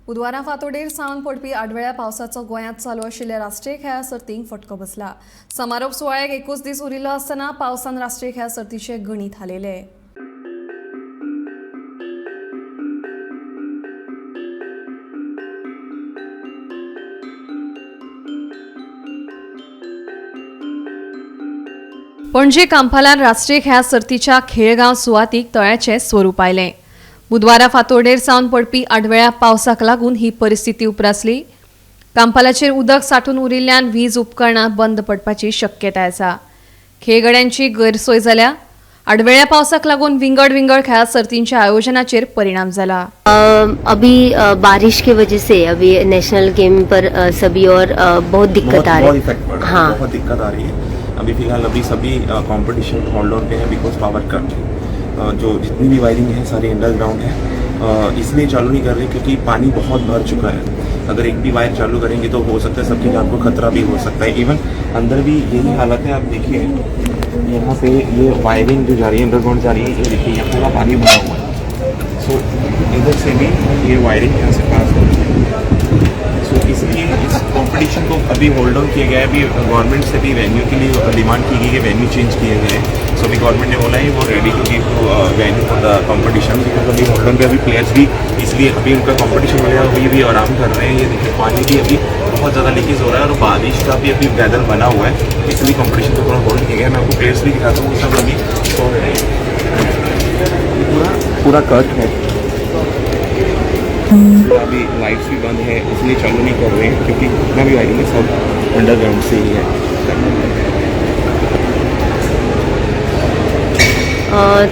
बुधवारा फांतोडेर सावन पडपी आडवेळ्या पावसाचो गोंयांत चालू आशिल्ल्या राष्ट्रीय खेळा सर्तींक फटको बसला। समारोप सुवाळ्याक 21 दीस उरिल्लो आसतना पावसान राष्ट्रीय खेळा सर्तीचे गणीत हालयले। पणजे कांपालार राष्ट्रीय खेळा सर्तीच्या खेळगांव सुवातीक तळ्याचे स्वरूप आयलें। बुधवारा फांतोडेर सावन पडपी आडवेळ्या पावसाक लागून ही परिस्थिती उप्रासली। कांपालाचेर उदक सांठून उरिल्ल्यान वीज उपकरणां बंद पडपाची शक्यताय आसा। खेळगड्यांची गैरसोय जाल्या। आडवेळ्या पावसाक लागून विंगड खेळा सर्तींच्या आयोजनाचेर परिणाम जाला। अभी बारिश की वजह से अभी नेशनल गेम पर सभी और बहुत दिक्कत आ रही है। हाँ, बहुत दिक्कत आ रही है। अभी फिलहाल सभी कंपटीशन होल्ड ऑन पे है बिकॉज पावर कट। जो जितनी भी वायरिंग है सारी अंडरग्राउंड है, इसलिए चालू नहीं कर रहे क्योंकि पानी बहुत भर चुका है। अगर एक भी वायर चालू करेंगे तो हो सकता है सबकी जान को खतरा भी हो सकता है। इवन अंदर भी यही हालत है। आप देखिए यहाँ पे ये वायरिंग जो जा रही है अंडरग्राउंड जा रही है, ये देखिए ये पूरा पानी भरा हुआ है। सो इधर से भी ये वायरिंग यहाँ से पास हो रही है। सो इसलिए इस कॉम्पिटिशन को अभी होल्ड ऑन किया गया है। अभी गवर्नमेंट से भी वेन्यू के लिए डिमांड की गई है, वेन्यू चेंज किए गए हैं। सो अभी गवर्नमेंट ने बोला है वो ready to give venue for the competition. Because अभी होल्ड ऑन पे अभी प्लेयर्स भी इसलिए अभी उनका कॉम्पिटिशन हो गया, अभी भी आराम कर रहे हैं। ये देखिए पानी भी अभी बहुत ज़्यादा लीकेज हो रहा है और बारिश का भी अभी वेदर बना हुआ है, इसलिए कॉम्पिटिशन को थोड़ा होल्ड किया गया है। मैं आपको प्लेयर्स भी दिखाता हूँ, सब अभी सो रहे हैं। पूरा कट है। अभी लाइट्स भी बंद है, इसलिए चालू नहीं कर रहे हैं क्योंकि जितना भी वायरिंग है सब अंडरग्राउंड से ही है।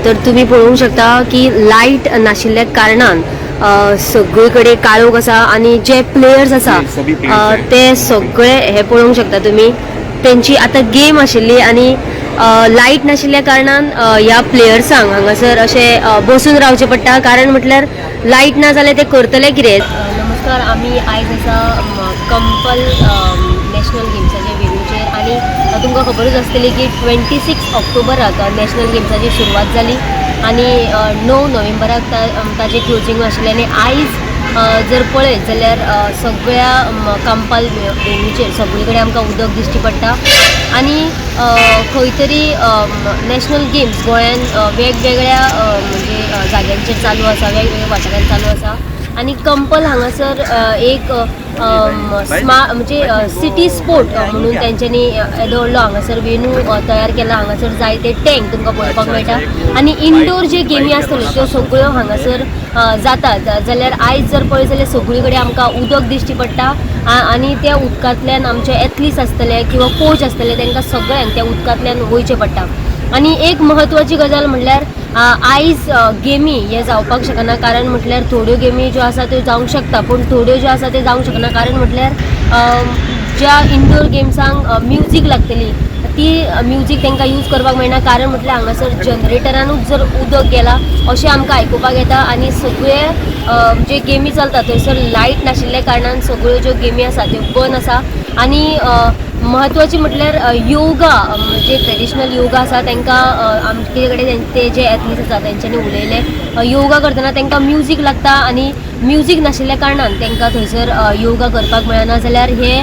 तर तुम्ही पळोवंक शकता की लाईट नाशिल्ल्या कारणान सगळीकडे काळोख आसा आणि जे प्लेयर्स आसा ते सगळे हे पळोवंक शकता तुम्ही। त्यांची आता गेम आशिल्ली आणि लाईट नाशिल्ल्या कारणान ह्या प्लेयर्सांक हांगासर अशे बसून रावचे पडटा। कारण म्हटल्यार लाईट ना जाल्यार ते करतले कितें। नमस्कार, आम्ही आयज आसा कंपल नॅशनल गेम्साच्या वेन्यूचेर आणि तुमकां खबरूच आसतली की 26 ऑक्टोबराक नॅशनल गेम्साची सुरवात जाली आणि 9 नोव्हेंबराक ताजें क्लोजिंग आशिल्लें। आनी आयज जर पळयत जाल्यार सगळ्या कंपाल वेन्यूचेर सगळे कडेन आमकां उदक दिश्टी पडटा आणि खंय तरी नॅशनल गेम्स गोंयांत वेगवेगळ्या म्हणजे जाग्यांचेर चालू आसा, वेगवेगळ्या वाठारांत चालू आसा। आणि कंपल हांगासर एक म्हणजे सिटी स्पोर्ट म्हणून तेंच्यांनी येदोळ्ळो हांगासर वेन्यू तयार केला। हांगासर जायते टँक तुमकां पळोवपाक मेळटा आणि इनडोर जे गेमी आसतल्यो त्यो सगळ्यो हांगासर जातात। जाल्यार आयज जर पळयत जाल्यार सगळे कडेन आमकां उदक दिश्टी पडटा आणि त्या उदकांतल्यान आमचे एथलीट्स आसतले किंवा कोच आसतले तांकां सगळ्यांक त्या उदकांतल्यान वयचें पडटा। आणि एक महत्वाची गजाल म्हटल्यार आयज गेमी हे जावपाक शकना। कारण म्हटल्यार थोड्यो गेमी ज्यो आसा त्यो जावंक शकता, पूण थोड्यो ज्यो आसा त्यो जावंक शकना। कारण म्हटल्यार ज्या इनडोर गेम्सांक म्युजीक लागतली ती म्युजीक तांकां यूज करपाक मेळना। कारण म्हटल्यार हांगासर जनरेटरानूच जर उदक गेला अशें आमकां आयकुपाक येता। आणि सगळे जे गेमी चलता थंयसर लायट नाशिल्ल्या कारणान सगळ्यो ज्यो गेमी आसा त्यो बंद आसा। आणि महत्वाची म्हटल्यार योगा जे ट्रेडिशनल योगा आसा तांकां आमचे कडेन ते जे एथलीट्स आसा तेंच्यांनी उलयले योगा करतना तांकां म्युजीक लागता आणि म्युजीक नाशिल्ल्या कारणान तांकां थंयसर योगा करपाक मेळना। जाल्यार हे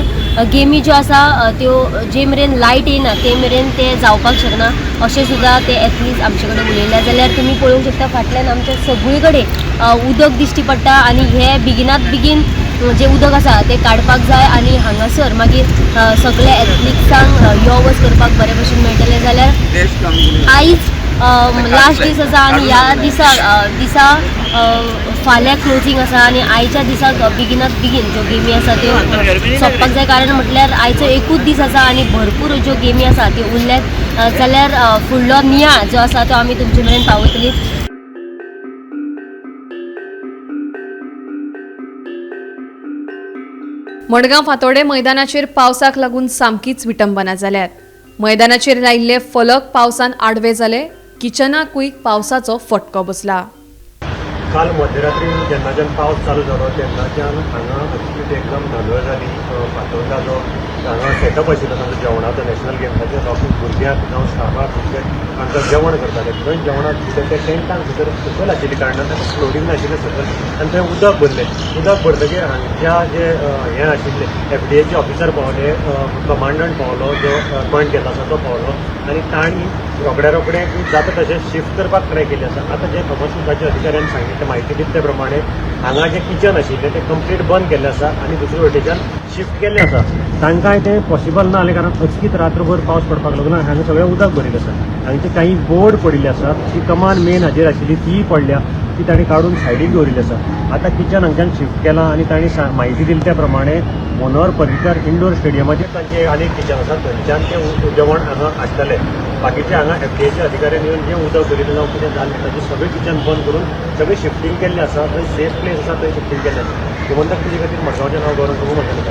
गेमी ज्यो आसा त्यो जे मेरेन लायट येना ते मेरेन ते जावपाक शकना अशें सुद्दां ते एथलीट्स आमचे कडेन उलयल्या। जाल्यार तुमी पळोवंक शकता फाटल्यान आमच्या सगळे कडेन उदक दिश्टी पडटा आणि हे बेगिनात बेगीन जे उदक आसा ते काडपाक जाय आणि हांगासर मागीर सगळ्या एथलीट्सांक यो वच करपाक बरे भशेन मेळटलें। जाल्यार आयज लास्ट दीस आसा आणि ह्या दिसा फाल्यां क्लोजिंग आसा आणि आयच्या दिसाक बेगिनात बेगीन ज्यो गेमी आसा त्यो सोंपपाक जाय। कारण म्हटल्यार आयचो एकूच दीस आसा आणि भरपूर ज्यो गेमी आसा त्यो उरल्यात। जाल्यार फुडलो नियाळ जो आसा तो आमी तुमचे मेरेन पावयतली। मडगांव फांतोडे मैदानाचेर पावसाक लागून सामकीच विटंबना जाल्यात। मैदानाचेर लायिल्ले फलक पावसान आडवे जाले, किचनाकूय पावसाचो फटको बसला। काल मध्यरात्री जेन्नाच्यान पावस चालू जालो तेन्नाच्यान हांगा एक्चुली एकदम धांदळ जाली फातोर्डा जो हांगा सेटअप आशिल्लो तांचो जेवणाचो नॅशनल गेम्साचे लोकांक भुरग्यांक जावं स्टाफाक तांकां जेवण करताले थंय जेवणाक भितर त्या टेंटान भितर सकयल आशिल्ले कारणान ताका फ्लोरींग नाशिल्लें सकयल आनी थंय उदक भरलें उदक भरतकीर हांगच्या जे हें आशिल्ले FDA चे ऑफिसर पावले कमांडंट पावलो जो अपॉयंट केल्लो आसा तो पावलो आनी तांणी रोखड्या जाता तशें शिफ्ट करपाक ट्राय केली आसा आतां जे थॉमस अधिकाऱ्यान सांगिल्लें म्हायती दिले ते प्रमाणे हांगा जें किचन आशिल्लें तें कंप्लीट बंद केल्लें आसा आनी दुसरे वटेच्यान शिफ्ट केल्लें आसा तांकांय तें पॉसिबल ना जालें कारण अचकीत रात्रभर पावस पडपाक लागलो हांगा सगळें उदक भरिल्लें आसा हांगचे काही बोर्ड पडिल्ले आसात जी कमान मेन हाजेर आशिल्ली तीय पडल्या ती तांणी काडून सायडीक दवरिल्ली आसा आतां किचन हांगच्यान शिफ्ट केलां आनी तांणी म्हायती दिली त्या प्रमाणे मनोहर पर्रीकर इंडोर स्टेडियमाचेर तांचे आनीक किचन आसा थंयच्यान तें जेवण हांगा हाडटले बाकीचे हांगा FDAचे अधिकाऱ्यान येवन जें उदक भरिल्लें जावं कितें जालें ताचें सगळें किचन बंद करून सगळें शिफ्टींग केल्लें आसा थंय सेफ प्लेस आसा थंय शिफ्टींग केल्लें आसा म्हणटकीर तुजे खातीर मडगांवचें नांव गौरव प्रभू